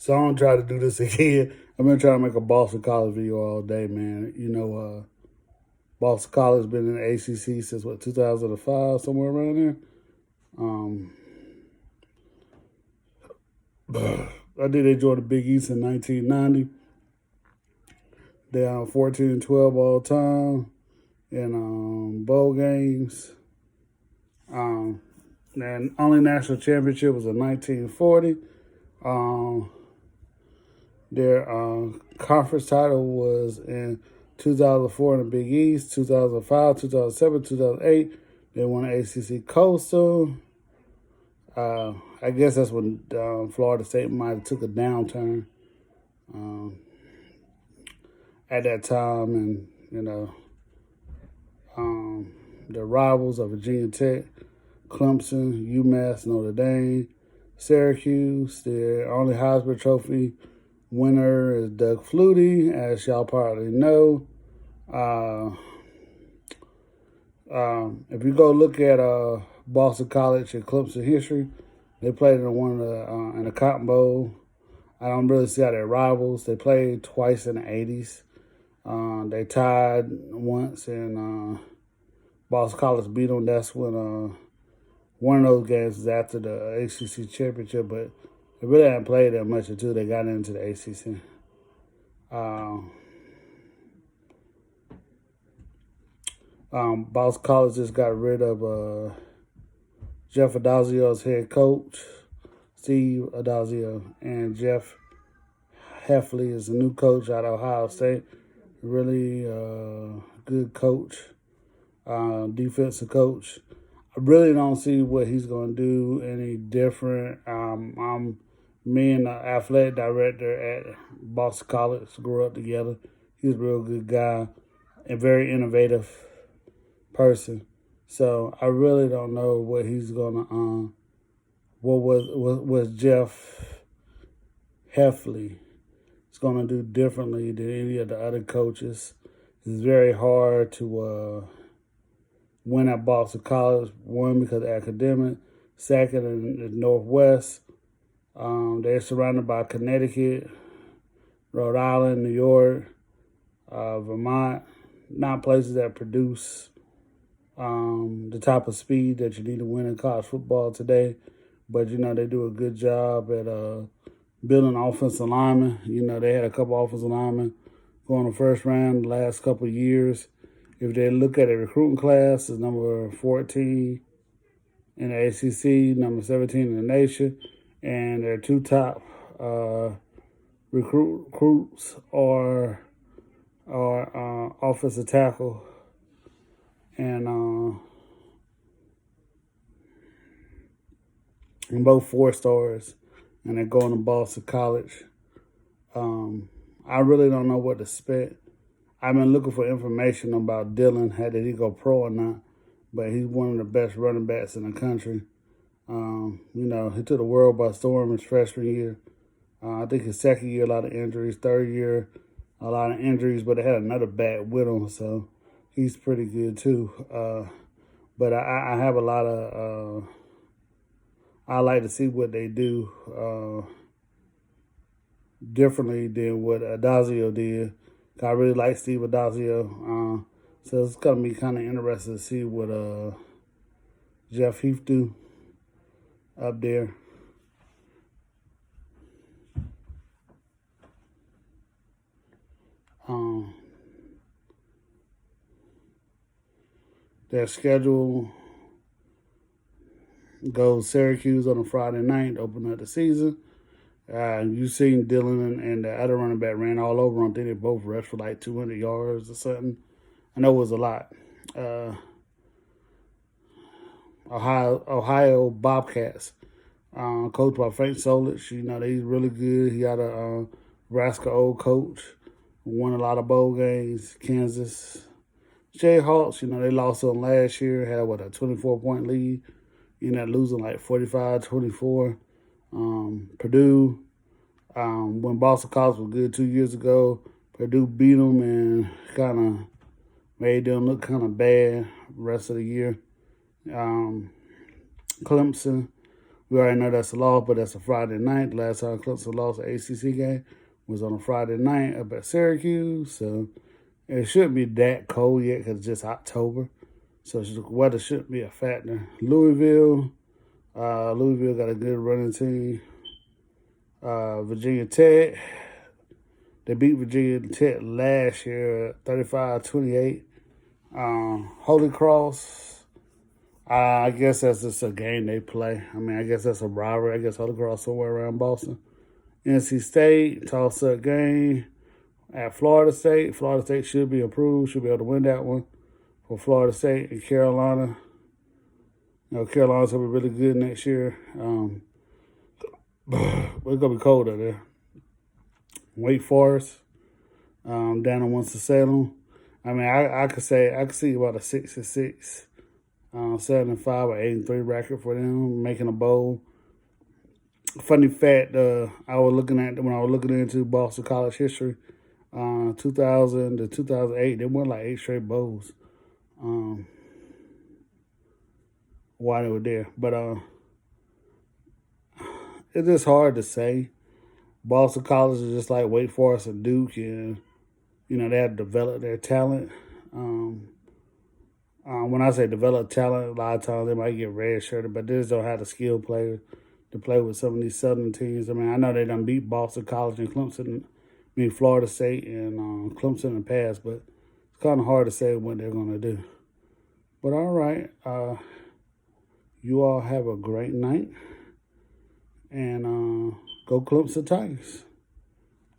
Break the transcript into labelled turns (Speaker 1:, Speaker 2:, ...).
Speaker 1: So I'm gonna try to do this again. I've been trying to make a Boston College video all day, man. Boston College been in the ACC since what 2005, somewhere around there. Um, I did enjoy the Big East in 1990. They're 14-12 all time in bowl games. And only national championship was in 1940. Um, their conference title was in 2004 in the Big East, 2005, 2007, 2008. They won the ACC Coastal. I guess that's when Florida State might have took a downturn at that time, and the rivals of Virginia Tech, Clemson, UMass, Notre Dame, Syracuse. Their only Heisman Trophy winner is Doug Flutie, as y'all probably know. If you go look at Boston College and Clemson history, they played in the Cotton Bowl. I don't really see how they're rivals. They played twice in the 80s. They tied once, and Boston College beat them. That's when one of those games was after the ACC championship, but they really haven't played that much until they got into the ACC. Boston College just got rid of Jeff Adazio's head coach, Steve Adazio, and Jeff Heffley is the new coach out of Ohio State. Really good coach, defensive coach. I really don't see what he's going to do any different. Me and the athletic director at Boston College grew up together. He's a real good guy and very innovative person. So I really don't know what he's gonna what was Jeff Heffley is gonna do differently than any of the other coaches. It's very hard to win at Boston College. One, because of academic. Second, in the Northwest, they're surrounded by Connecticut, Rhode Island, New York, Vermont. Not places that produce the type of speed that you need to win in college football today. But, they do a good job at building offensive linemen. They had a couple offensive linemen going the first round the last couple of years. If they look at a recruiting class, it's number 14 in the ACC, number 17 in the nation. And their two top recruits are offensive tackle and both 4 stars, and they're going to Boston College. I really don't know what to expect. I've been looking for information about Dylan, did he go pro or not, but he's one of the best running backs in the country. He took the world by storm his freshman year. I think his second year, a lot of injuries. Third year, a lot of injuries, but they had another back with him, so he's pretty good too. But I have a lot of I like to see what they do differently than what Adazio did. I really like Steve Adazio. So it's going to be kind of interesting to see what Jeff Heath do up there. Their schedule goes Syracuse on a Friday night to open up the season. You've seen Dylan and the other running back ran all over them. I think they both rushed for like 200 yards or something. I know it was a lot. Ohio Bobcats, coached by Frank Solich. He's really good. He got a Nebraska old coach, won a lot of bowl games. Kansas Jayhawks, they lost on last year, had a 24-point lead. Losing like 45-24. Purdue, when Boston College was good 2 years ago, Purdue beat them and kind of made them look kind of bad the rest of the year. Clemson We already know that's a loss, but that's a Friday night. The last time Clemson lost an ACC game was on a Friday night up at Syracuse. So it shouldn't be that cold yet because it's just October. So the weather shouldn't be a factor. Louisville got a good running team. Virginia Tech, they beat Virginia Tech last year 35-28. Holy Cross, I guess that's just a game they play. I mean, I guess that's a rivalry. I guess Holy Cross somewhere around Boston. NC State, toss-up game at Florida State. Florida State should be improved, should be able to win that one for Florida State. And Carolina, Carolina's going to be really good next year. But it's going to be cold out there. Wake Forest, down in Winston-Salem. I mean, I could see about a 6-6, 7-5 or 8-3 record for them making a bowl. Funny fact, I was looking into Boston College history, 2000 to 2008, they won like 8 straight bowls while they were there. But it's just hard to say. Boston College is just like Wake Forest and Duke, and they have to develop their talent. When I say develop talent, a lot of times they might get red-shirted, but they just don't have the skilled players to play with some of these Southern teams. I mean, I know they done beat Boston College and Clemson, Florida State and Clemson in the past, but it's kind of hard to say what they're going to do. But all right, you all have a great night, and go Clemson Tigers.